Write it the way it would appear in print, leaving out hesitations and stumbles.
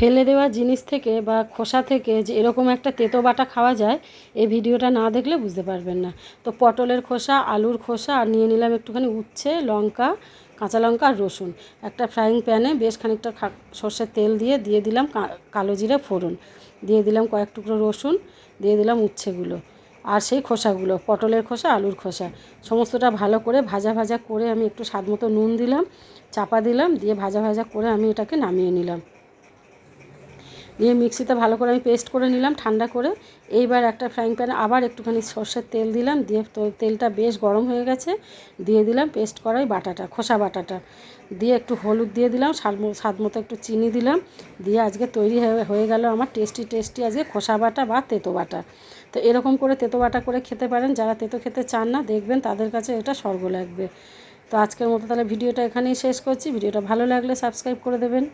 ফেলে দেওয়া জিনিস থেকে বা খোসা থেকে যে এরকম একটা তেতো বাটা খাওয়া যায়, এই ভিডিওটা না দেখলে বুঝতে পারবেন না। তো পটলের খোসা, আলুর খোসা আর নিয়ে নিলাম একটুখানি উচ্ছে, লঙ্কা, কাঁচা লঙ্কা আর রসুন। একটা ফ্রাইং প্যানে বেশ খানিকটা সর্ষের তেল দিয়ে দিলাম কালো জিরে ফোড়ন, দিয়ে দিলাম কয়েক টুকরো রসুন, দিয়ে দিলাম উচ্ছেগুলো আর সেই খোসাগুলো, পটলের খোসা, আলুর খোসা সমস্তটা ভালো করে ভাজা ভাজা করে আমি একটু স্বাদ মতো নুন দিলাম, চাপা দিলাম, দিয়ে ভাজা ভাজা করে আমি এটাকে নামিয়ে নিলাম। দিয়ে মিক্সিতে ভালো করে আমি পেস্ট করে নিলাম ঠান্ডা করে। এইবার একটা ফ্রাইং প্যানে আবার একটুখানি সর্ষের তেল দিলাম, দিয়ে তেলটা বেশ গরম হয়ে গেছে, দিয়ে দিলাম পেস্ট করা ওই বাটাটা, খোসা বাটাটা, দিয়ে একটু হলুদ দিয়ে দিলাম, স্বাদ মতো একটু চিনি দিলাম, দিয়ে আজকে তৈরি হয়ে গেল আমার টেস্টি আজকে খোসা বাটা বা তেতো বাটা। তো এরকম করে তেতো বাটা করে খেতে পারেন, যারা তেতো খেতে চান না দেখবেন তাদের কাছে এটা স্বর্গ লাগবে। তো আজকের মতো তাহলে ভিডিওটা এখানেই শেষ করছি। ভিডিওটা ভালো লাগলে সাবস্ক্রাইব করে দেবেন।